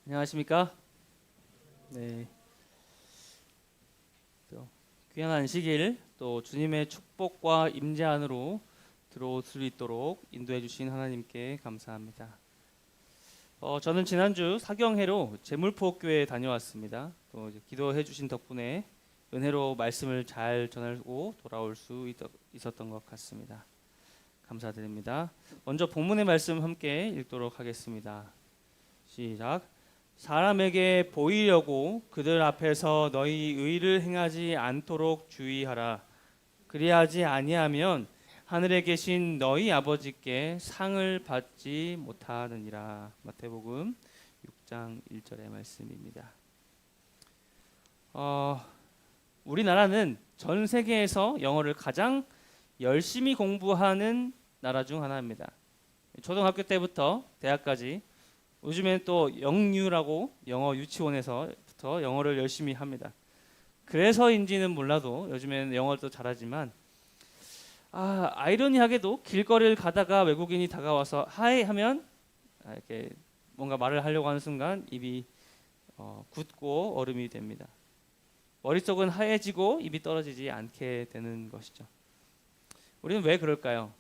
안녕하십니까? 네. 또 귀한 안식일 또 주님의 축복과 임재 안으로 들어올 수 있도록 인도해 주신 하나님께 감사합니다. 저는 지난주 사경회로 제물포교회에 다녀왔습니다. 또 이제 기도해 주신 덕분에 은혜로 말씀을 잘 전하고 돌아올 수 있었던 것 같습니다. 감사드립니다. 먼저 본문의 말씀 함께 읽도록 하겠습니다. 시작. 사람에게 보이려고 그들 앞에서 너희 의를 행하지 않도록 주의하라. 그리하지 아니하면 하늘에 계신 너희 아버지께 상을 받지 못하느니라. 마태복음 6장 1절의 말씀입니다. 우리나라는 전 세계에서 영어를 가장 열심히 공부하는 나라 중 하나입니다. 초등학교 때부터 대학까지, 요즘엔 또 영유라고 영어 유치원에서부터 영어를 열심히 합니다. 그래서인지는 몰라도 요즘엔 영어를 또 잘하지만 아이러니하게도 길거리를 가다가 외국인이 다가와서 하이 하면 이렇게 뭔가 말을 하려고 하는 순간 입이 굳고 얼음이 됩니다. 머릿속은 하얘지고 입이 떨어지지 않게 되는 것이죠. 우리는 왜 그럴까요?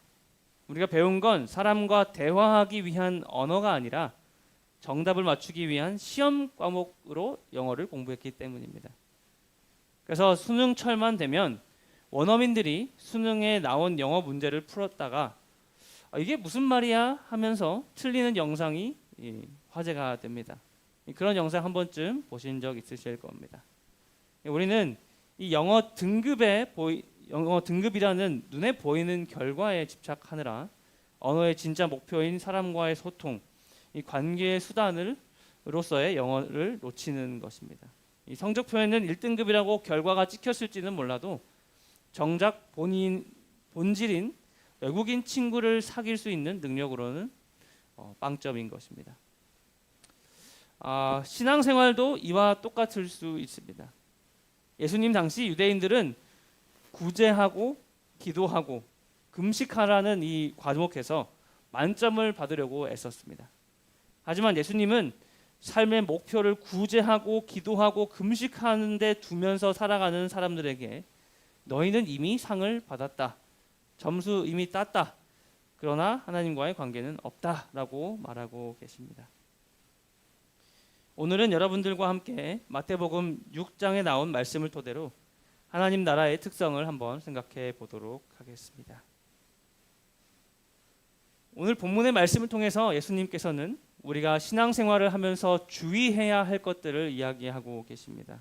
우리가 배운 건 사람과 대화하기 위한 언어가 아니라 정답을 맞추기 위한 시험 과목으로 영어를 공부했기 때문입니다. 그래서 수능철만 되면 원어민들이 수능에 나온 영어 문제를 풀었다가 이게 무슨 말이야 하면서 틀리는 영상이 화제가 됩니다. 그런 영상 한 번쯤 보신 적 있으실 겁니다. 우리는 이 영어 등급이라는 눈에 보이는 결과에 집착하느라 언어의 진짜 목표인 사람과의 소통, 이 관계의 수단으로서의 영어를 놓치는 것입니다. 이 성적 표현은 1등급이라고 결과가 찍혔을지는 몰라도 정작 본질인 외국인 친구를 사귈 수 있는 능력으로는 빵점인 것입니다. 신앙생활도 이와 똑같을 수 있습니다. 예수님 당시 유대인들은 구제하고 기도하고 금식하라는 이 과목에서 만점을 받으려고 애썼습니다. 하지만 예수님은 삶의 목표를 구제하고 기도하고 금식하는 데 두면서 살아가는 사람들에게 너희는 이미 상을 받았다. 점수 이미 땄다. 그러나 하나님과의 관계는 없다라고 말하고 계십니다. 오늘은 여러분들과 함께 마태복음 6장에 나온 말씀을 토대로 하나님 나라의 특성을 한번 생각해 보도록 하겠습니다. 오늘 본문의 말씀을 통해서 예수님께서는 우리가 신앙생활을 하면서 주의해야 할 것들을 이야기하고 계십니다.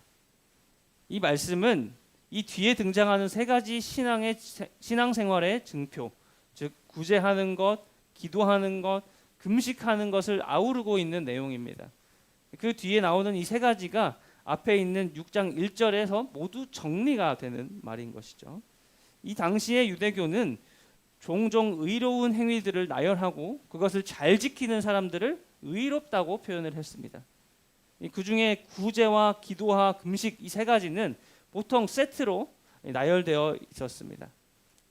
이 말씀은 이 뒤에 등장하는 세 가지 신앙생활의 증표, 즉 구제하는 것, 기도하는 것, 금식하는 것을 아우르고 있는 내용입니다. 그 뒤에 나오는 이 세 가지가 앞에 있는 6장 1절에서 모두 정리가 되는 말인 것이죠. 이 당시의 유대교는 종종 의로운 행위들을 나열하고 그것을 잘 지키는 사람들을 의롭다고 표현을 했습니다. 그 중에 구제와 기도와 금식 이 세 가지는 보통 세트로 나열되어 있었습니다.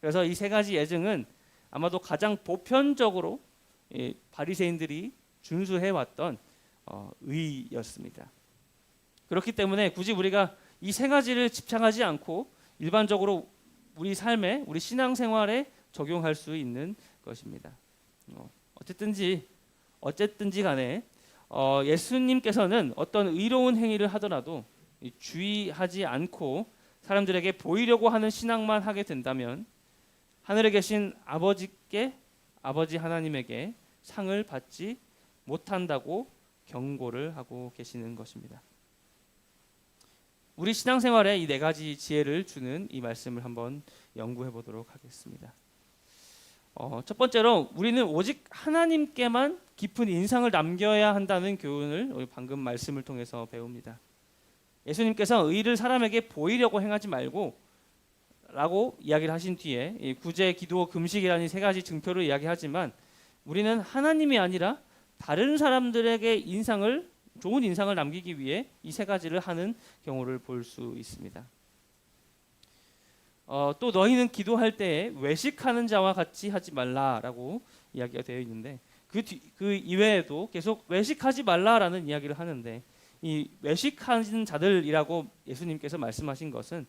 그래서 이 세 가지 예증은 아마도 가장 보편적으로 바리새인들이 준수해왔던 의였습니다. 그렇기 때문에 굳이 우리가 이 세 가지를 집착하지 않고 일반적으로 우리 삶에, 우리 신앙생활에 적용할 수 있는 것입니다. 어쨌든지 간에 예수님께서는 어떤 의로운 행위를 하더라도 주의하지 않고 사람들에게 보이려고 하는 신앙만 하게 된다면 하늘에 계신 아버지 하나님에게 상을 받지 못한다고 경고를 하고 계시는 것입니다. 우리 신앙생활에 이 네 가지 지혜를 주는 이 말씀을 한번 연구해 보도록 하겠습니다. 첫 번째로 우리는 오직 하나님께만 깊은 인상을 남겨야 한다는 교훈을 우리 방금 말씀을 통해서 배웁니다. 예수님께서 의를 사람에게 보이려고 행하지 말고 라고 이야기를 하신 뒤에 구제, 기도, 금식이라는 세 가지 증표를 이야기하지만 우리는 하나님이 아니라 다른 사람들에게 좋은 인상을 남기기 위해 이 세 가지를 하는 경우를 볼 수 있습니다. 또 너희는 기도할 때에 외식하는 자와 같이 하지 말라라고 이야기가 되어 있는데 그 이외에도 계속 외식하지 말라라는 이야기를 하는데, 이 외식하는 자들이라고 예수님께서 말씀하신 것은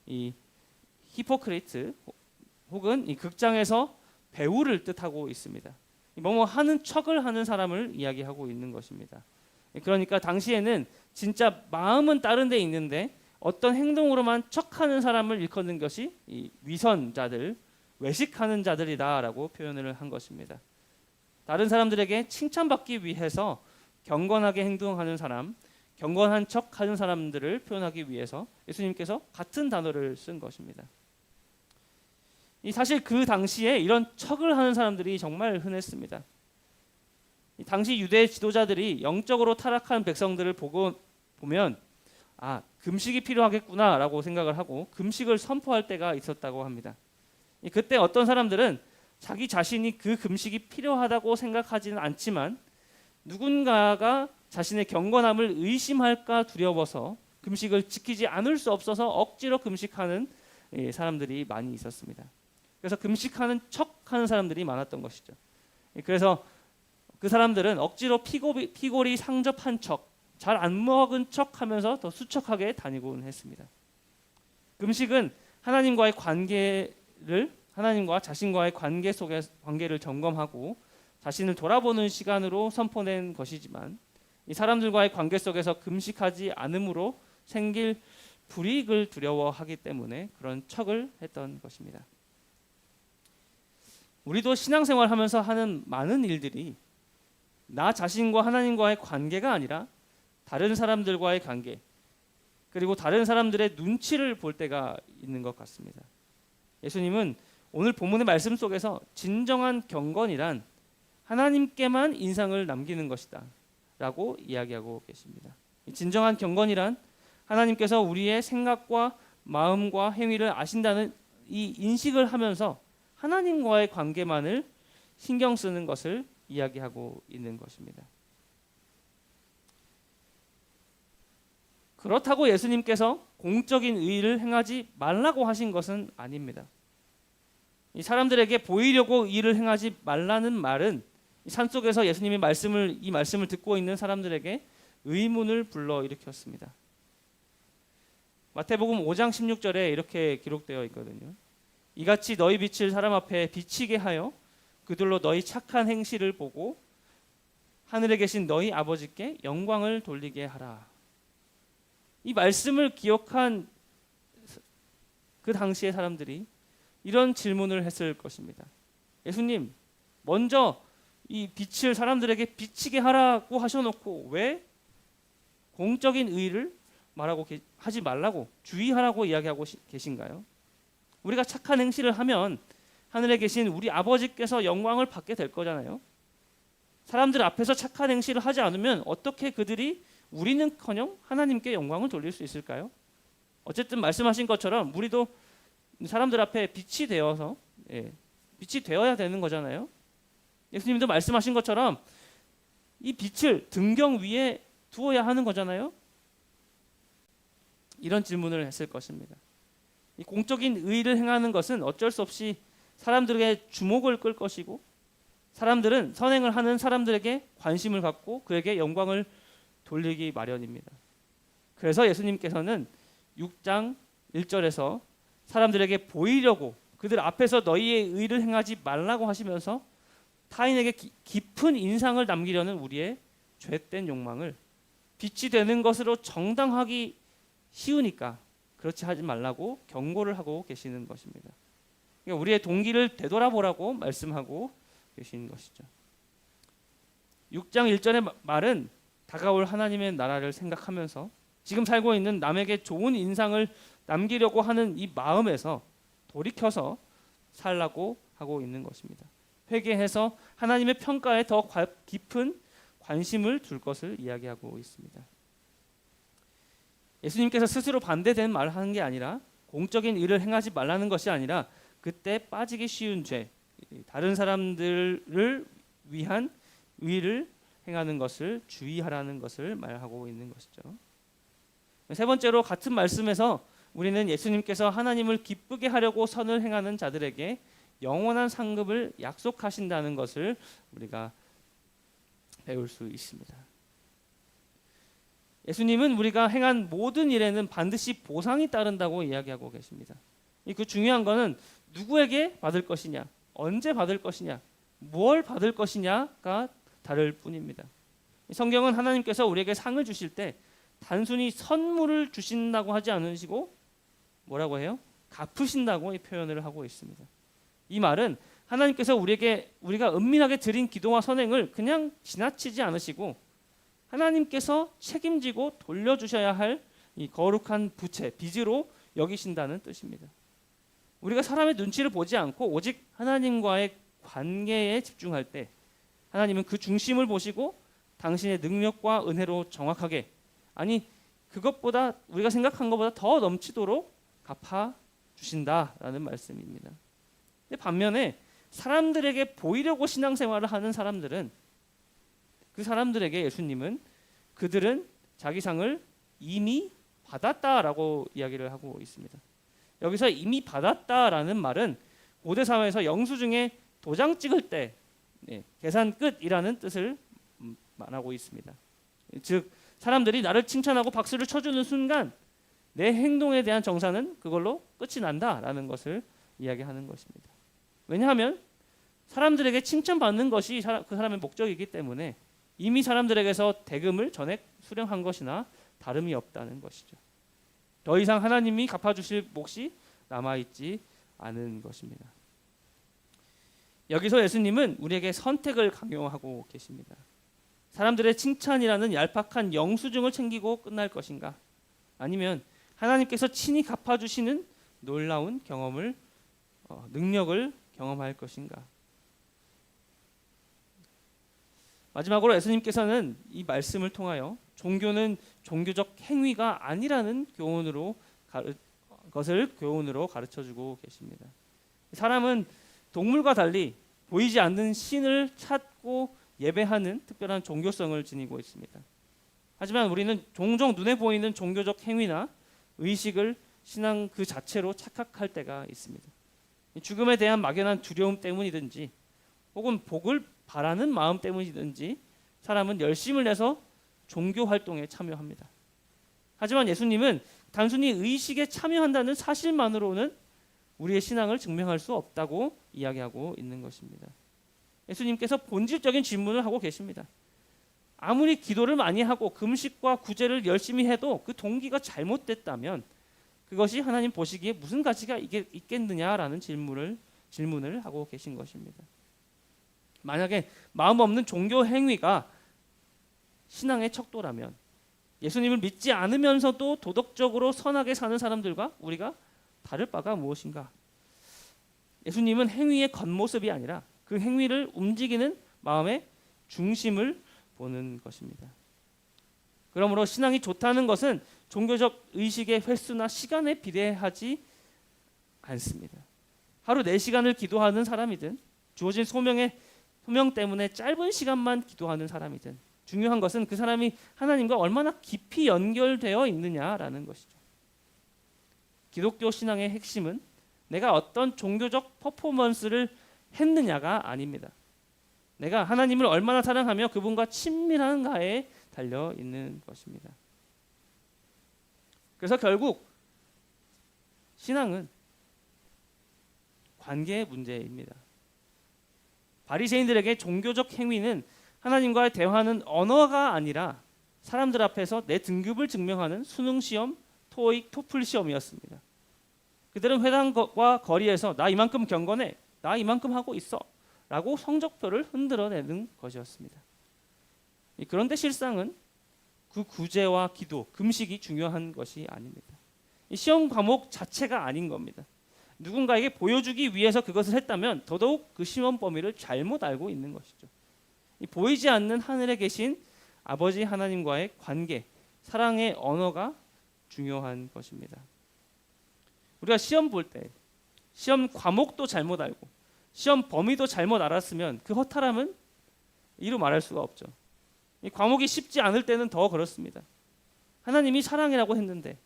이 히포크리트 혹은 이 극장에서 배우를 뜻하고 있습니다. 뭐뭐 하는 척을 하는 사람을 이야기하고 있는 것입니다. 그러니까 당시에는 진짜 마음은 다른 데 있는데 어떤 행동으로만 척하는 사람을 일컫는 것이 이 위선자들, 외식하는 자들이다라고 표현을 한 것입니다. 다른 사람들에게 칭찬받기 위해서 경건하게 행동하는 사람, 경건한 척하는 사람들을 표현하기 위해서 예수님께서 같은 단어를 쓴 것입니다. 사실 그 당시에 이런 척을 하는 사람들이 정말 흔했습니다. 당시 유대 지도자들이 영적으로 타락한 백성들을 보면 금식이 필요하겠구나라고 생각을 하고 금식을 선포할 때가 있었다고 합니다. 그때 어떤 사람들은 자기 자신이 그 금식이 필요하다고 생각하지는 않지만 누군가가 자신의 경건함을 의심할까 두려워서 금식을 지키지 않을 수 없어서 억지로 금식하는 사람들이 많이 있었습니다. 그래서 금식하는 척하는 사람들이 많았던 것이죠. 그래서 그 사람들은 억지로 피골이 상접한 척, 잘 안 먹은 척하면서 더 수척하게 다니곤 했습니다. 금식은 하나님과 자신과의 관계를 점검하고 자신을 돌아보는 시간으로 선포된 것이지만 이 사람들과의 관계 속에서 금식하지 않음으로 생길 불이익을 두려워하기 때문에 그런 척을 했던 것입니다. 우리도 신앙생활하면서 하는 많은 일들이 나 자신과 하나님과의 관계가 아니라 다른 사람들과의 관계, 그리고 다른 사람들의 눈치를 볼 때가 있는 것 같습니다. 예수님은 오늘 본문의 말씀 속에서 진정한 경건이란 하나님께만 인상을 남기는 것이다 라고 이야기하고 계십니다. 진정한 경건이란 하나님께서 우리의 생각과 마음과 행위를 아신다는 이 인식을 하면서 하나님과의 관계만을 신경 쓰는 것을 이야기하고 있는 것입니다. 그렇다고 예수님께서 공적인 의를 행하지 말라고 하신 것은 아닙니다. 이 사람들에게 보이려고 일을 행하지 말라는 말은 산속에서 예수님의 이 말씀을 듣고 있는 사람들에게 의문을 불러일으켰습니다. 마태복음 5장 16절에 이렇게 기록되어 있거든요. 이같이 너희 빛을 사람 앞에 비치게 하여 그들로 너희 착한 행실을 보고 하늘에 계신 너희 아버지께 영광을 돌리게 하라. 이 말씀을 기억한 그 당시의 사람들이 이런 질문을 했을 것입니다. 예수님, 먼저 이 빛을 사람들에게 비치게 하라고 하셔놓고 왜 공적인 의를 하지 말라고 주의하라고 이야기하고 계신가요? 우리가 착한 행실을 하면 하늘에 계신 우리 아버지께서 영광을 받게 될 거잖아요. 사람들 앞에서 착한 행실을 하지 않으면 어떻게 그들이 우리는커녕 하나님께 영광을 돌릴 수 있을까요? 어쨌든 말씀하신 것처럼 우리도 사람들 앞에 빛이 되어서 빛이 되어야 되는 거잖아요. 예수님도 말씀하신 것처럼 이 빛을 등경 위에 두어야 하는 거잖아요. 이런 질문을 했을 것입니다. 이 공적인 의를 행하는 것은 어쩔 수 없이 사람들에게 주목을 끌 것이고 사람들은 선행을 하는 사람들에게 관심을 갖고 그에게 영광을 돌리기 마련입니다. 그래서 예수님께서는 6장 1절에서 사람들에게 보이려고 그들 앞에서 너희의 의를 행하지 말라고 하시면서 타인에게 깊은 인상을 남기려는 우리의 죄된 욕망을 빛이 되는 것으로 정당하기 쉬우니까 그렇지 하지 말라고 경고를 하고 계시는 것입니다. 그러니까 우리의 동기를 되돌아보라고 말씀하고 계신 것이죠. 6장 1절의 말은 다가올 하나님의 나라를 생각하면서 지금 살고 있는 남에게 좋은 인상을 남기려고 하는 이 마음에서 돌이켜서 살라고 하고 있는 것입니다. 회개해서 하나님의 평가에 더 깊은 관심을 둘 것을 이야기하고 있습니다. 예수님께서 스스로 반대되는 말을 하는 게 아니라 공적인 일을 행하지 말라는 것이 아니라 그때 빠지기 쉬운 죄, 다른 사람들을 위한 의를 행하는 것을 주의하라는 것을 말하고 있는 것이죠. 세 번째로 같은 말씀에서 우리는 예수님께서 하나님을 기쁘게 하려고 선을 행하는 자들에게 영원한 상급을 약속하신다는 것을 우리가 배울 수 있습니다. 예수님은 우리가 행한 모든 일에는 반드시 보상이 따른다고 이야기하고 계십니다. 그 중요한 거는 누구에게 받을 것이냐, 언제 받을 것이냐, 뭘 받을 것이냐가 다를 뿐입니다. 성경은 하나님께서 우리에게 상을 주실 때 단순히 선물을 주신다고 하지 않으시고 뭐라고 해요? 갚으신다고 이 표현을 하고 있습니다. 이 말은 하나님께서 우리가 은밀하게 드린 기도와 선행을 그냥 지나치지 않으시고 하나님께서 책임지고 돌려주셔야 할 이 거룩한 부채, 빚으로 여기신다는 뜻입니다. 우리가 사람의 눈치를 보지 않고 오직 하나님과의 관계에 집중할 때 하나님은 그 중심을 보시고 당신의 능력과 은혜로 정확하게, 아니 그것보다 우리가 생각한 것보다 더 넘치도록 갚아주신다라는 말씀입니다. 근데 반면에 사람들에게 보이려고 신앙생활을 하는 사람들은, 그 사람들에게 예수님은 그들은 자기 상을 이미 받았다라고 이야기를 하고 있습니다. 여기서 이미 받았다라는 말은 고대 사회에서 영수증에 도장 찍을 때 계산 끝이라는 뜻을 말하고 있습니다. 즉 사람들이 나를 칭찬하고 박수를 쳐주는 순간 내 행동에 대한 정산은 그걸로 끝이 난다라는 것을 이야기하는 것입니다. 왜냐하면 사람들에게 칭찬받는 것이 그 사람의 목적이기 때문에 이미 사람들에게서 대금을 전액 수령한 것이나 다름이 없다는 것이죠. 더 이상 하나님이 갚아주실 몫이 남아있지 않은 것입니다. 여기서 예수님은 우리에게 선택을 강요하고 계십니다. 사람들의 칭찬이라는 얄팍한 영수증을 챙기고 끝날 것인가? 아니면 하나님께서 친히 갚아주시는 놀라운 경험을, 능력을 경험할 것인가? 마지막으로 예수님께서는 이 말씀을 통하여 종교는 종교적 행위가 아니라는 것을 교훈으로 가르쳐주고 계십니다. 사람은 동물과 달리 보이지 않는 신을 찾고 예배하는 특별한 종교성을 지니고 있습니다. 하지만 우리는 종종 눈에 보이는 종교적 행위나 의식을 신앙 그 자체로 착각할 때가 있습니다. 죽음에 대한 막연한 두려움 때문이든지 혹은 복을 바라는 마음 때문이든지 사람은 열심을 내서 종교 활동에 참여합니다. 하지만 예수님은 단순히 의식에 참여한다는 사실만으로는 우리의 신앙을 증명할 수 없다고 이야기하고 있는 것입니다. 예수님께서 본질적인 질문을 하고 계십니다. 아무리 기도를 많이 하고 금식과 구제를 열심히 해도 그 동기가 잘못됐다면 그것이 하나님 보시기에 무슨 가치가 있겠느냐라는 질문을 하고 계신 것입니다. 만약에 마음 없는 종교 행위가 신앙의 척도라면 예수님을 믿지 않으면서도 도덕적으로 선하게 사는 사람들과 우리가 다를 바가 무엇인가? 예수님은 행위의 겉모습이 아니라 그 행위를 움직이는 마음의 중심을 보는 것입니다. 그러므로 신앙이 좋다는 것은 종교적 의식의 횟수나 시간에 비례하지 않습니다. 하루 4시간을 기도하는 사람이든 주어진 소명 때문에 짧은 시간만 기도하는 사람이든 중요한 것은 그 사람이 하나님과 얼마나 깊이 연결되어 있느냐라는 것이죠. 기독교 신앙의 핵심은 내가 어떤 종교적 퍼포먼스를 했느냐가 아닙니다. 내가 하나님을 얼마나 사랑하며 그분과 친밀한가에 달려 있는 것입니다. 그래서 결국 신앙은 관계의 문제입니다. 바리새인들에게 종교적 행위는 하나님과의 대화는 언어가 아니라 사람들 앞에서 내 등급을 증명하는 수능 시험, 토익, 토플 시험이었습니다. 그들은 회당과 거리에서 나 이만큼 경건해, 나 이만큼 하고 있어 라고 성적표를 흔들어내는 것이었습니다. 그런데 실상은 그 구제와 기도, 금식이 중요한 것이 아닙니다. 이 시험 과목 자체가 아닌 겁니다. 누군가에게 보여주기 위해서 그것을 했다면 더더욱 그 시험 범위를 잘못 알고 있는 것이죠. 이 보이지 않는 하늘에 계신 아버지 하나님과의 관계, 사랑의 언어가 중요한 것입니다. 우리가 시험 볼 때 시험 과목도 잘못 알고 시험 범위도 잘못 알았으면 그 허탈함은 이루 말할 수가 없죠. 이 과목이 쉽지 않을 때는 더 그렇습니다. 하나님이 사랑이라고 했는데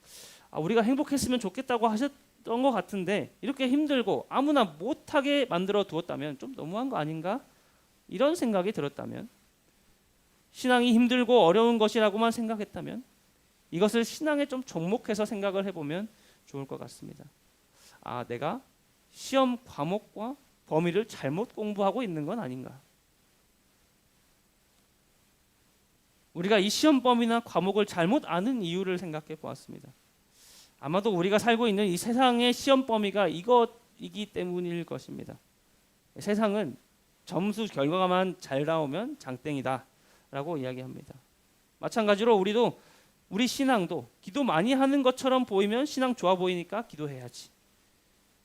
우리가 행복했으면 좋겠다고 하셨던 것 같은데 이렇게 힘들고 아무나 못하게 만들어 두었다면 좀 너무한 거 아닌가? 이런 생각이 들었다면 신앙이 힘들고 어려운 것이라고만 생각했다면 이것을 신앙에 좀 접목해서 생각을 해보면 좋을 것 같습니다. 아, 내가 시험 과목과 범위를 잘못 공부하고 있는 건 아닌가? 우리가 이 시험 범위나 과목을 잘못 아는 이유를 생각해 보았습니다. 아마도 우리가 살고 있는 이 세상의 시험 범위가 이것이기 때문일 것입니다. 세상은 점수 결과만 잘 나오면 장땡이다 라고 이야기합니다. 마찬가지로 우리 신앙도 기도 많이 하는 것처럼 보이면 신앙 좋아 보이니까 기도해야지.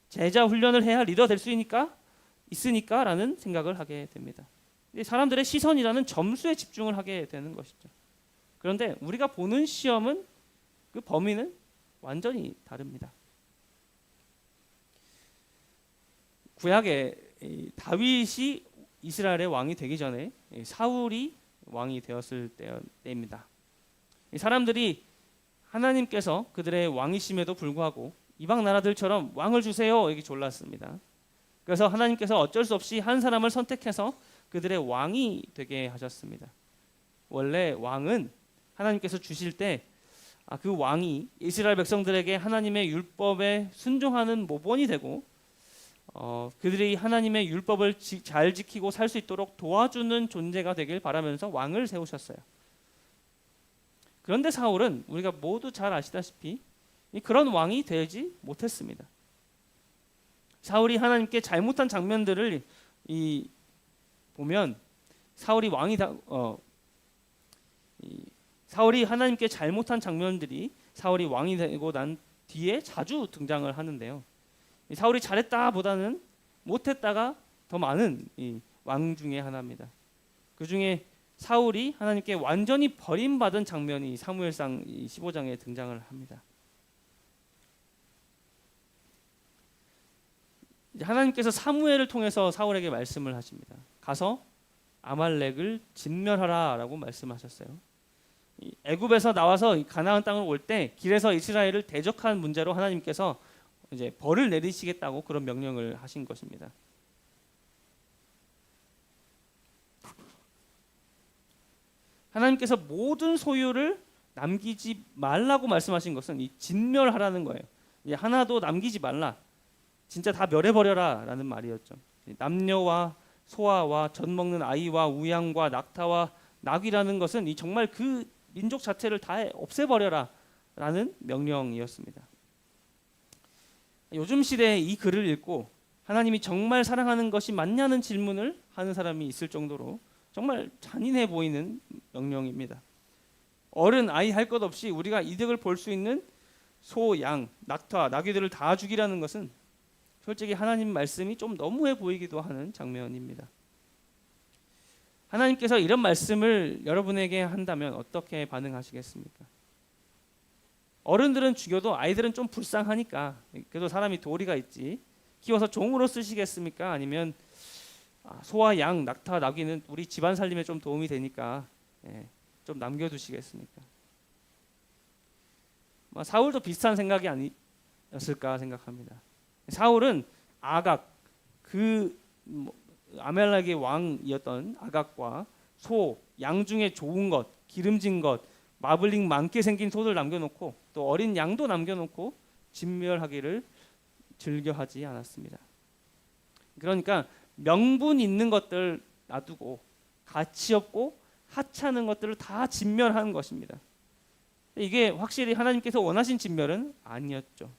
제자 훈련을 해야 리더 될 수 있으니까 라는 생각을 하게 됩니다. 사람들의 시선이라는 점수에 집중을 하게 되는 것이죠. 그런데 우리가 보는 시험은 그 범위는 완전히 다릅니다. 구약에 다윗이 이스라엘의 왕이 되기 전에 사울이 왕이 되었을 때입니다. 사람들이 하나님께서 그들의 왕이심에도 불구하고 이방 나라들처럼 왕을 주세요 이렇게 졸랐습니다. 그래서 하나님께서 어쩔 수 없이 한 사람을 선택해서 그들의 왕이 되게 하셨습니다. 원래 왕은 하나님께서 주실 때 그 왕이 이스라엘 백성들에게 하나님의 율법에 순종하는 모본이 되고 그들이 하나님의 율법을 잘 지키고 살 수 있도록 도와주는 존재가 되길 바라면서 왕을 세우셨어요. 그런데 사울은 우리가 모두 잘 아시다시피 그런 왕이 되지 못했습니다. 사울이 하나님께 잘못한 장면들을 보면 사울이 하나님께 잘못한 장면들이 사울이 왕이 되고 난 뒤에 자주 등장을 하는데요. 사울이 잘했다 보다는 못했다가 더 많은 왕 중에 하나입니다. 그 중에 사울이 하나님께 완전히 버림받은 장면이 사무엘상 15장에 등장을 합니다. 하나님께서 사무엘을 통해서 사울에게 말씀을 하십니다. 가서 아말렉을 진멸하라라고 말씀하셨어요. 애굽에서 나와서 가나안 땅을 올 때 길에서 이스라엘을 대적한 문제로 하나님께서 이제 벌을 내리시겠다고 그런 명령을 하신 것입니다. 하나님께서 모든 소유를 남기지 말라고 말씀하신 것은 이 진멸하라는 거예요. 하나도 남기지 말라. 진짜 다 멸해버려라 라는 말이었죠. 남녀와 소아와 젖 먹는 아이와 우양과 낙타와 나귀라는 것은 정말 그 민족 자체를 다 없애버려라 라는 명령이었습니다. 요즘 시대에 이 글을 읽고 하나님이 정말 사랑하는 것이 맞냐는 질문을 하는 사람이 있을 정도로 정말 잔인해 보이는 명령입니다. 어른 아이 할 것 없이 우리가 이득을 볼 수 있는 소, 양, 낙타, 나귀들을 다 죽이라는 것은 솔직히 하나님 말씀이 좀 너무해 보이기도 하는 장면입니다. 하나님께서 이런 말씀을 여러분에게 한다면 어떻게 반응하시겠습니까? 어른들은 죽여도 아이들은 좀 불쌍하니까 그래도 사람이 도리가 있지 키워서 종으로 쓰시겠습니까? 아니면 소와 양, 낙타, 나귀는 우리 집안 살림에 좀 도움이 되니까 좀 남겨두시겠습니까? 사울도 비슷한 생각이 아니었을까 생각합니다. 사울은 아각 아멜렉의 왕이었던 아각과 소, 양 중에 좋은 것, 기름진 것, 마블링 많게 생긴 소들 남겨놓고 또 어린 양도 남겨놓고 진멸하기를 즐겨하지 않았습니다. 그러니까 명분 있는 것들 놔두고 가치 없고 하찮은 것들을 다 진멸하는 것입니다. 이게 확실히 하나님께서 원하신 진멸은 아니었죠.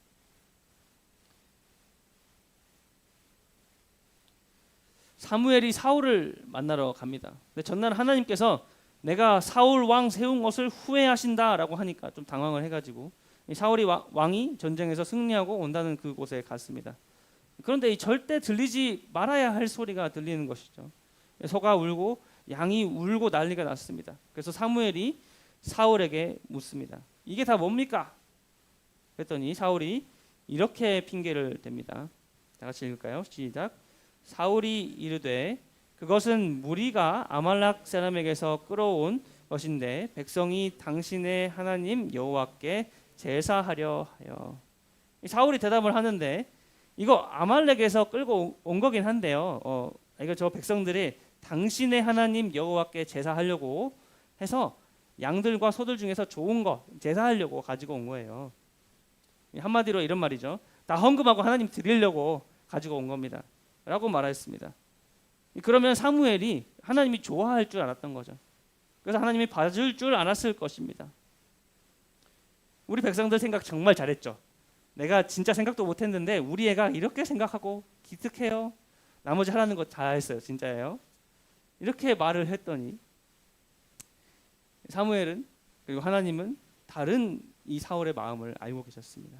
사무엘이 사울을 만나러 갑니다. 근데 전날 하나님께서 내가 사울 왕 세운 것을 후회하신다라고 하니까 좀 당황을 해가지고 사울이 왕이 전쟁에서 승리하고 온다는 그곳에 갔습니다. 그런데 절대 들리지 말아야 할 소리가 들리는 것이죠. 소가 울고 양이 울고 난리가 났습니다. 그래서 사무엘이 사울에게 묻습니다. 이게 다 뭡니까? 그랬더니 사울이 이렇게 핑계를 댑니다. 다 같이 읽을까요? 시작. 사울이 이르되 그것은 무리가 아말렉 사람에게서 끌어온 것인데 백성이 당신의 하나님 여호와께 제사하려 하여. 사울이 대답을 하는데 이거 아말렉에서 끌고 온 거긴 한데요. 이거 저 백성들이 당신의 하나님 여호와께 제사하려고 해서 양들과 소들 중에서 좋은 거 제사하려고 가지고 온 거예요. 한마디로 이런 말이죠. 다 헌금하고 하나님 드리려고 가지고 온 겁니다. 라고 말했습니다. 그러면 사무엘이 하나님이 좋아할 줄 알았던 거죠. 그래서 하나님이 봐줄 줄 알았을 것입니다. 우리 백성들 생각 정말 잘했죠. 내가 진짜 생각도 못했는데 우리 애가 이렇게 생각하고 기특해요. 나머지 하라는 거 다 했어요. 진짜예요. 이렇게 말을 했더니 사무엘은 그리고 하나님은 다른 이 사울의 마음을 알고 계셨습니다.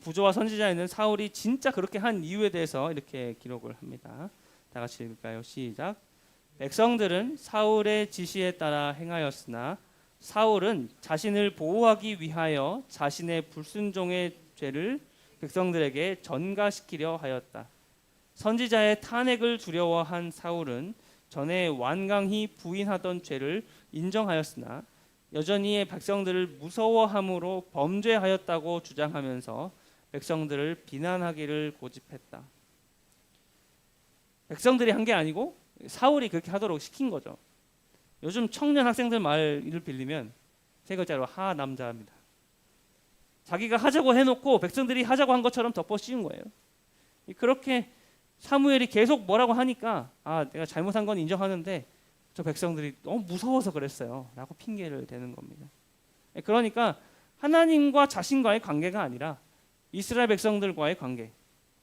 부조와 선지자에는 사울이 진짜 그렇게 한 이유에 대해서 이렇게 기록을 합니다. 다 같이 읽을까요? 시작. 백성들은 사울의 지시에 따라 행하였으나 사울은 자신을 보호하기 위하여 자신의 불순종의 죄를 백성들에게 전가시키려 하였다. 선지자의 탄핵을 두려워한 사울은 전에 완강히 부인하던 죄를 인정하였으나 여전히 백성들을 무서워함으로 범죄하였다고 주장하면서 백성들을 비난하기를 고집했다. 백성들이 한 게 아니고 사울이 그렇게 하도록 시킨 거죠. 요즘 청년 학생들 말을 빌리면 세 글자로 하남자입니다. 자기가 하자고 해놓고 백성들이 하자고 한 것처럼 덮어 씌운 거예요. 그렇게 사무엘이 계속 뭐라고 하니까 내가 잘못한 건 인정하는데 저 백성들이 너무 무서워서 그랬어요 라고 핑계를 대는 겁니다. 그러니까 하나님과 자신과의 관계가 아니라 이스라엘 백성들과의 관계,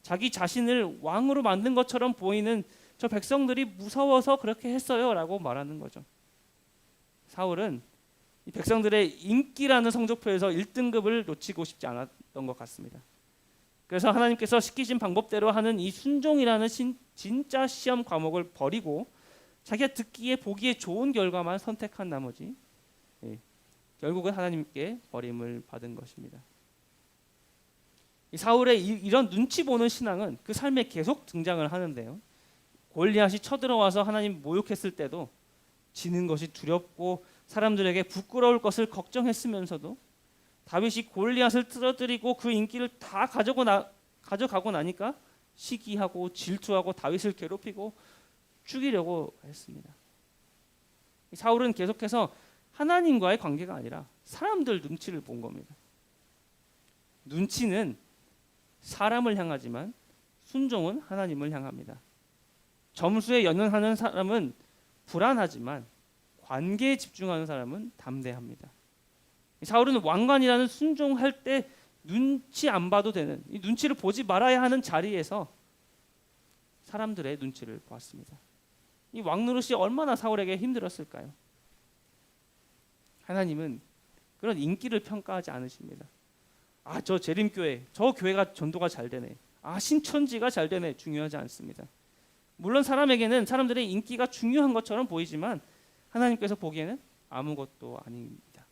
자기 자신을 왕으로 만든 것처럼 보이는 저 백성들이 무서워서 그렇게 했어요 라고 말하는 거죠. 사울은 이 백성들의 인기라는 성적표에서 1등급을 놓치고 싶지 않았던 것 같습니다. 그래서 하나님께서 시키신 방법대로 하는 이 순종이라는 진짜 시험 과목을 버리고 자기가 듣기에 보기에 좋은 결과만 선택한 나머지 결국은 하나님께 버림을 받은 것입니다. 이 사울의 이런 눈치 보는 신앙은 그 삶에 계속 등장을 하는데요. 골리앗이 쳐들어와서 하나님 모욕했을 때도 지는 것이 두렵고 사람들에게 부끄러울 것을 걱정했으면서도 다윗이 골리앗을 쓰러뜨리고 그 인기를 다 가져가고 나니까 시기하고 질투하고 다윗을 괴롭히고 죽이려고 했습니다. 사울은 계속해서 하나님과의 관계가 아니라 사람들 눈치를 본 겁니다. 눈치는 사람을 향하지만 순종은 하나님을 향합니다. 점수에 연연하는 사람은 불안하지만 관계에 집중하는 사람은 담대합니다. 사울은 왕관이라는 순종할 때 눈치 안 봐도 되는, 이 눈치를 보지 말아야 하는 자리에서 사람들의 눈치를 보았습니다. 이 왕노릇이 얼마나 사울에게 힘들었을까요? 하나님은 그런 인기를 평가하지 않으십니다. 저 재림교회, 저 교회가 전도가 잘 되네. 신천지가 잘 되네. 중요하지 않습니다. 물론 사람에게는 사람들의 인기가 중요한 것처럼 보이지만 하나님께서 보기에는 아무것도 아닙니다.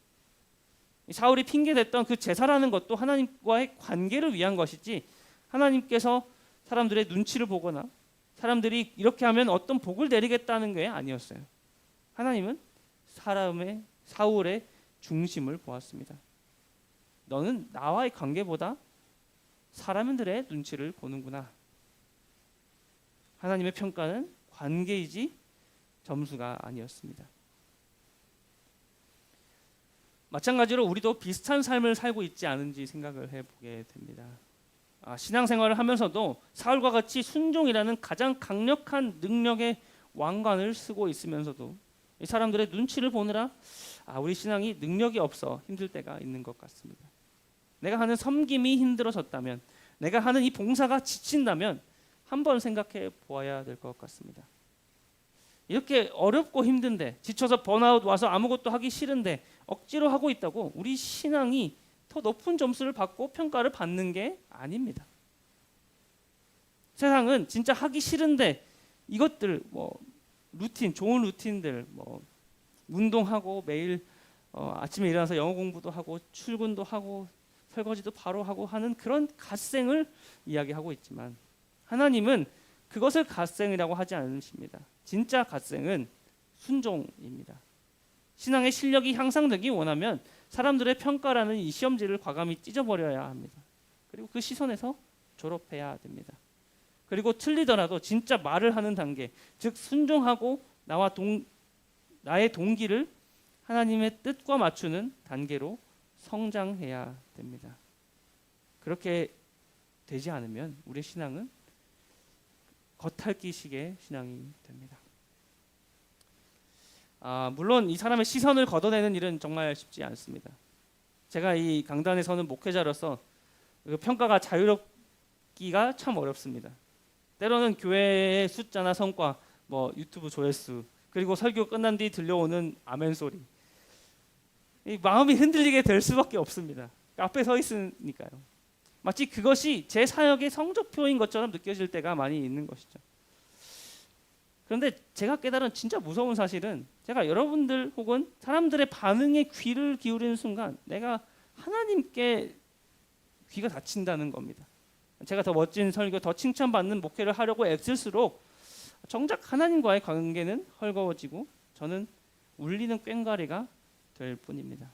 사울이 핑계댔던 그 제사라는 것도 하나님과의 관계를 위한 것이지 하나님께서 사람들의 눈치를 보거나 사람들이 이렇게 하면 어떤 복을 내리겠다는 게 아니었어요. 하나님은 사울의 중심을 보았습니다. 너는 나와의 관계보다 사람들의 눈치를 보는구나. 하나님의 평가는 관계이지 점수가 아니었습니다. 마찬가지로 우리도 비슷한 삶을 살고 있지 않은지 생각을 해보게 됩니다. 신앙생활을 하면서도 사울과 같이 순종이라는 가장 강력한 능력의 왕관을 쓰고 있으면서도 이 사람들의 눈치를 보느라 우리 신앙이 능력이 없어 힘들 때가 있는 것 같습니다. 내가 하는 섬김이 힘들어졌다면, 내가 하는 이 봉사가 지친다면 한번 생각해 보아야 될 것 같습니다. 이렇게 어렵고 힘든데, 지쳐서 번아웃 와서 아무것도 하기 싫은데 억지로 하고 있다고 우리 신앙이 더 높은 점수를 받고 평가를 받는 게 아닙니다. 세상은 진짜 하기 싫은데 이것들 루틴, 좋은 루틴들 운동하고 매일 아침에 일어나서 영어 공부도 하고 출근도 하고 설거지도 바로 하고 하는 그런 갓생을 이야기하고 있지만 하나님은 그것을 갓생이라고 하지 않으십니다. 진짜 갓생은 순종입니다. 신앙의 실력이 향상되기 원하면 사람들의 평가라는 이 시험지를 과감히 찢어버려야 합니다. 그리고 그 시선에서 졸업해야 됩니다. 그리고 틀리더라도 진짜 말을 하는 단계, 즉 순종하고 나의 동기를 하나님의 뜻과 맞추는 단계로 성장해야 됩니다. 그렇게 되지 않으면 우리의 신앙은 겉핥기식의 신앙이 됩니다. 물론 이 사람의 시선을 걷어내는 일은 정말 쉽지 않습니다. 제가 이 강단에 서는 목회자로서 평가가 자유롭기가 참 어렵습니다. 때로는 교회의 숫자나 성과, 유튜브 조회수, 그리고 설교 끝난 뒤 들려오는 아멘 소리, 이 마음이 흔들리게 될 수밖에 없습니다. 앞에 서 있으니까요. 마치 그것이 제 사역의 성적표인 것처럼 느껴질 때가 많이 있는 것이죠. 그런데 제가 깨달은 진짜 무서운 사실은 제가 여러분들 혹은 사람들의 반응에 귀를 기울이는 순간 내가 하나님께 귀가 닫힌다는 겁니다. 제가 더 멋진 설교, 더 칭찬받는 목회를 하려고 애쓸수록 정작 하나님과의 관계는 헐거워지고 저는 울리는 꽹과리가 될 뿐입니다.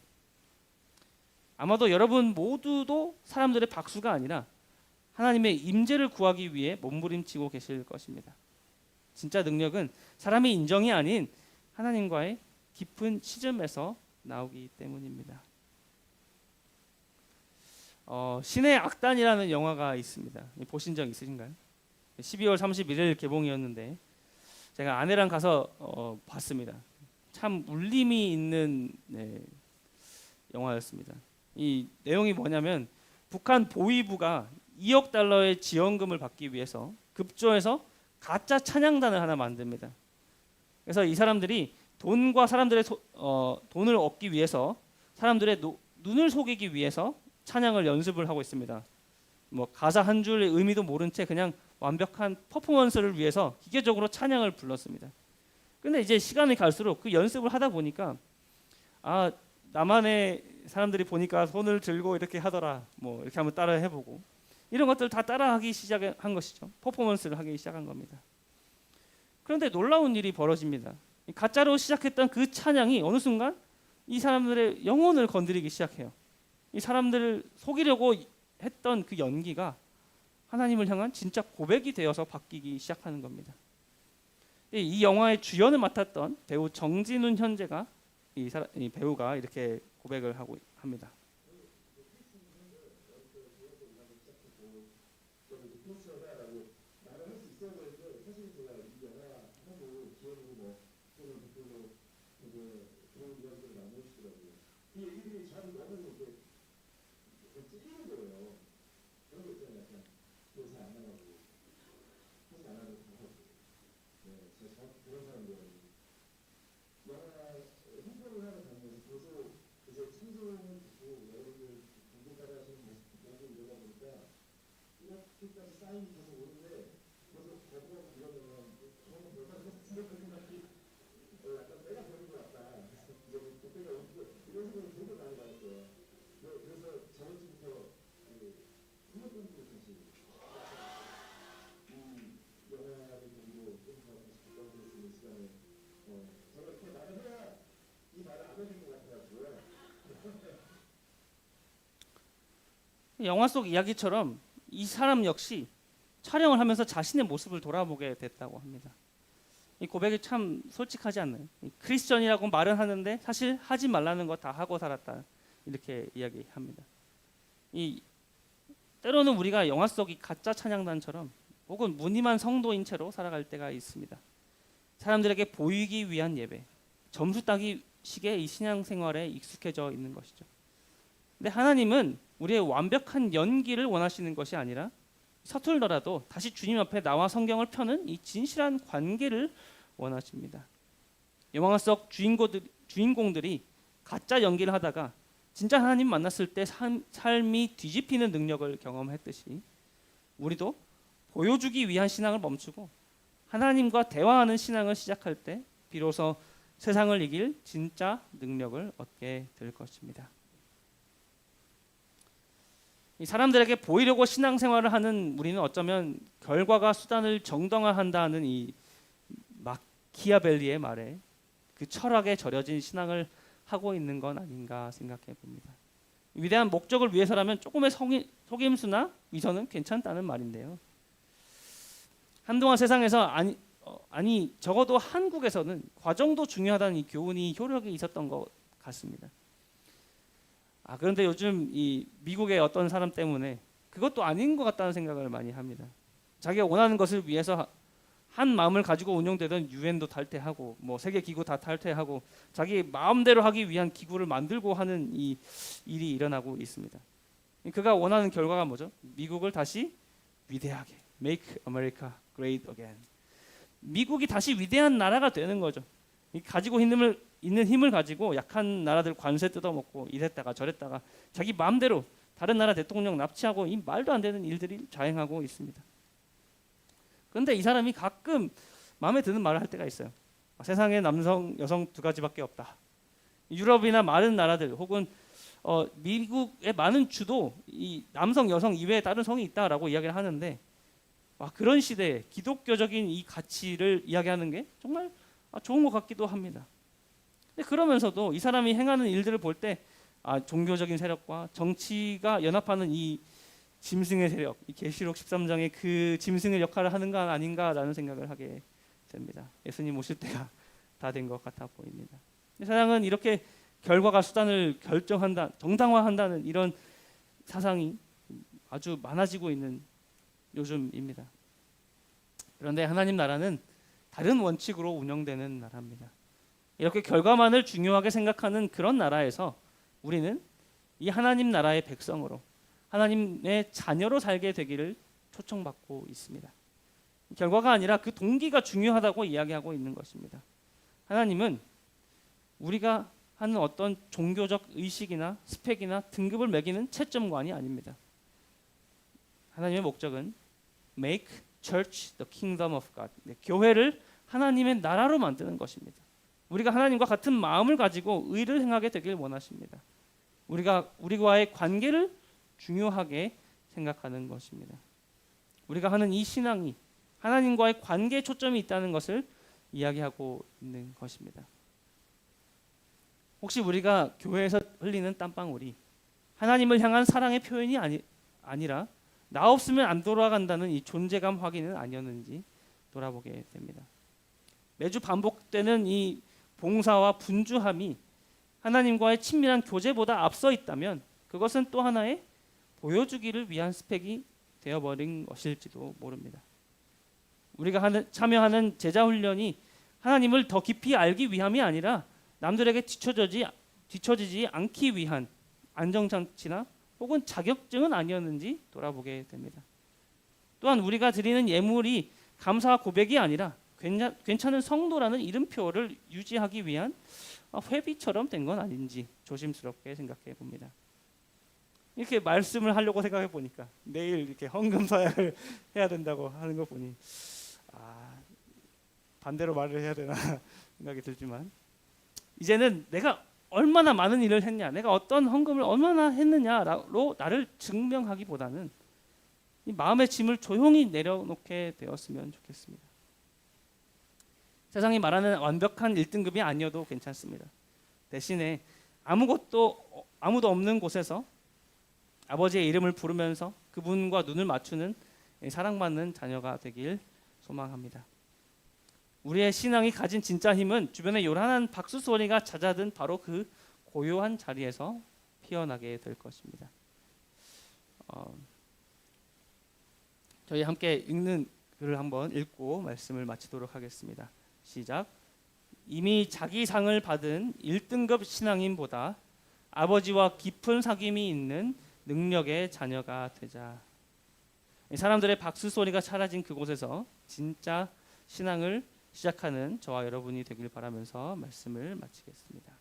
아마도 여러분 모두도 사람들의 박수가 아니라 하나님의 임재를 구하기 위해 몸부림치고 계실 것입니다. 진짜 능력은 사람의 인정이 아닌 하나님과의 깊은 시점에서 나오기 때문입니다. 신의 악단이라는 영화가 있습니다. 보신 적 있으신가요? 12월 31일 개봉이었는데 제가 아내랑 가서 봤습니다. 참 울림이 있는 영화였습니다. 이 내용이 뭐냐면 북한 보위부가 2억 달러의 지원금을 받기 위해서 급조해서 가짜 찬양단을 하나 만듭니다. 그래서 이 사람들이 돈과 사람들의 돈을 얻기 위해서 사람들의 눈을 속이기 위해서 찬양을 연습을 하고 있습니다. 가사 한 줄의 의미도 모른 채 그냥 완벽한 퍼포먼스를 위해서 기계적으로 찬양을 불렀습니다. 근데 이제 시간이 갈수록 그 연습을 하다 보니까 나만의 사람들이 보니까 손을 들고 이렇게 하더라, 이렇게 한번 따라 해보고 이런 것들 다 따라하기 시작한 것이죠. 퍼포먼스를 하기 시작한 겁니다. 그런데 놀라운 일이 벌어집니다. 가짜로 시작했던 그 찬양이 어느 순간 이 사람들의 영혼을 건드리기 시작해요. 이 사람들을 속이려고 했던 그 연기가 하나님을 향한 진짜 고백이 되어서 바뀌기 시작하는 겁니다. 이 영화의 주연을 맡았던 배우 정진훈 현재가 이 배우가 이렇게 고백을 하고 합니다. 영화 속 이야기처럼 이 사람 역시 촬영을 하면서 자신의 모습을 돌아보게 됐다고 합니다. 이 고백이 참 솔직하지 않나요? 크리스천이라고 말은 하는데 사실 하지 말라는 거 다 하고 살았다, 이렇게 이야기합니다. 때로는 우리가 영화 속 이 가짜 찬양단처럼 혹은 무늬만 성도인 채로 살아갈 때가 있습니다. 사람들에게 보이기 위한 예배, 점수 따기 식의 이 신앙생활에 익숙해져 있는 것이죠. 근데 하나님은 우리의 완벽한 연기를 원하시는 것이 아니라 서툴더라도 다시 주님 앞에 나와 성경을 펴는 이 진실한 관계를 원하십니다. 영화 속 주인공들이 가짜 연기를 하다가 진짜 하나님 만났을 때 삶이 뒤집히는 능력을 경험했듯이 우리도 보여주기 위한 신앙을 멈추고 하나님과 대화하는 신앙을 시작할 때 비로소 세상을 이길 진짜 능력을 얻게 될 것입니다. 이 사람들에게 보이려고 신앙생활을 하는 우리는 어쩌면 결과가 수단을 정당화한다는 이 마키아벨리의 말에 그 철학에 절여진 신앙을 하고 있는 건 아닌가 생각해 봅니다. 위대한 목적을 위해서라면 조금의 속임수나 위선은 괜찮다는 말인데요. 한동안 세상에서 적어도 한국에서는 과정도 중요하다는 이 교훈이 효력이 있었던 것 같습니다. 그런데 요즘 이 미국의 어떤 사람 때문에 그것도 아닌 것 같다는 생각을 많이 합니다. 자기가 원하는 것을 위해서 한 마음을 가지고 운영되던 유엔도 탈퇴하고 뭐 세계 기구 다 탈퇴하고 자기 마음대로 하기 위한 기구를 만들고 하는 이 일이 일어나고 있습니다. 그가 원하는 결과가 뭐죠? 미국을 다시 위대하게 Make America Great Again. 미국이 다시 위대한 나라가 되는 거죠. 가지고 있는 힘을 가지고 약한 나라들 관세 뜯어먹고 이랬다가 저랬다가 자기 마음대로 다른 나라 대통령 납치하고 이 말도 안 되는 일들이 자행하고 있습니다. 그런데 이 사람이 가끔 마음에 드는 말을 할 때가 있어요. 세상에 남성, 여성 두 가지밖에 없다. 유럽이나 많은 나라들 혹은 미국의 많은 주도 이 남성, 여성 이외에 다른 성이 있다라고 이야기를 하는데 그런 시대에 기독교적인 이 가치를 이야기하는 게 정말 좋은 것 같기도 합니다. 근데 그러면서도 이 사람이 행하는 일들을 볼 때 종교적인 세력과 정치가 연합하는 이 짐승의 세력, 이 계시록 13장의 그 짐승의 역할을 하는 건 아닌가라는 생각을 하게 됩니다. 예수님 오실 때가 다 된 것 같아 보입니다. 세상은 이렇게 결과가 수단을 결정한다, 정당화한다는 이런 사상이 아주 많아지고 있는 요즘입니다. 그런데 하나님 나라는 다른 원칙으로 운영되는 나라입니다. 이렇게 결과만을 중요하게 생각하는 그런 나라에서 우리는 이 하나님 나라의 백성으로 하나님의 자녀로 살게 되기를 초청받고 있습니다. 결과가 아니라 그 동기가 중요하다고 이야기하고 있는 것입니다. 하나님은 우리가 하는 어떤 종교적 의식이나 스펙이나 등급을 매기는 채점관이 아닙니다. 하나님의 목적은 make church the kingdom of God. 교회를 하나님의 나라로 만드는 것입니다. 우리가 하나님과 같은 마음을 가지고 의를 행하게 되길 원하십니다. 우리가 우리와의 관계를 중요하게 생각하는 것입니다. 우리가 하는 이 신앙이 하나님과의 관계에 초점이 있다는 것을 이야기하고 있는 것입니다. 혹시 우리가 교회에서 흘리는 땀방울이 하나님을 향한 사랑의 표현이 아니라 나 없으면 안 돌아간다는 이 존재감 확인은 아니었는지 돌아보게 됩니다. 매주 반복되는 이 봉사와 분주함이 하나님과의 친밀한 교제보다 앞서 있다면 그것은 또 하나의 보여주기를 위한 스펙이 되어버린 것일지도 모릅니다. 우리가 참여하는 제자훈련이 하나님을 더 깊이 알기 위함이 아니라 남들에게 뒤처지지 않기 위한 안정장치나 혹은 자격증은 아니었는지 돌아보게 됩니다. 또한 우리가 드리는 예물이 감사와 고백이 아니라 괜찮은 성도라는 이름표를 유지하기 위한 회비처럼 된 건 아닌지 조심스럽게 생각해 봅니다. 이렇게 말씀을 하려고 생각해 보니까 내일 이렇게 헌금 서약을 해야 된다고 하는 거 보니 반대로 말을 해야 되나 생각이 들지만 이제는 내가 얼마나 많은 일을 했냐, 내가 어떤 헌금을 얼마나 했느냐로 나를 증명하기보다는 이 마음의 짐을 조용히 내려놓게 되었으면 좋겠습니다. 세상이 말하는 완벽한 1등급이 아니어도 괜찮습니다. 대신에 아무도 없는 곳에서 아버지의 이름을 부르면서 그분과 눈을 맞추는 사랑받는 자녀가 되길 소망합니다. 우리의 신앙이 가진 진짜 힘은 주변에 요란한 박수 소리가 잦아든 바로 그 고요한 자리에서 피어나게 될 것입니다. 저희 함께 읽는 글을 한번 읽고 말씀을 마치도록 하겠습니다. 시작. 이미 자기 상을 받은 1등급 신앙인보다 아버지와 깊은 사귐이 있는 능력의 자녀가 되자. 사람들의 박수 소리가 사라진 그곳에서 진짜 신앙을 시작하는 저와 여러분이 되길 바라면서 말씀을 마치겠습니다.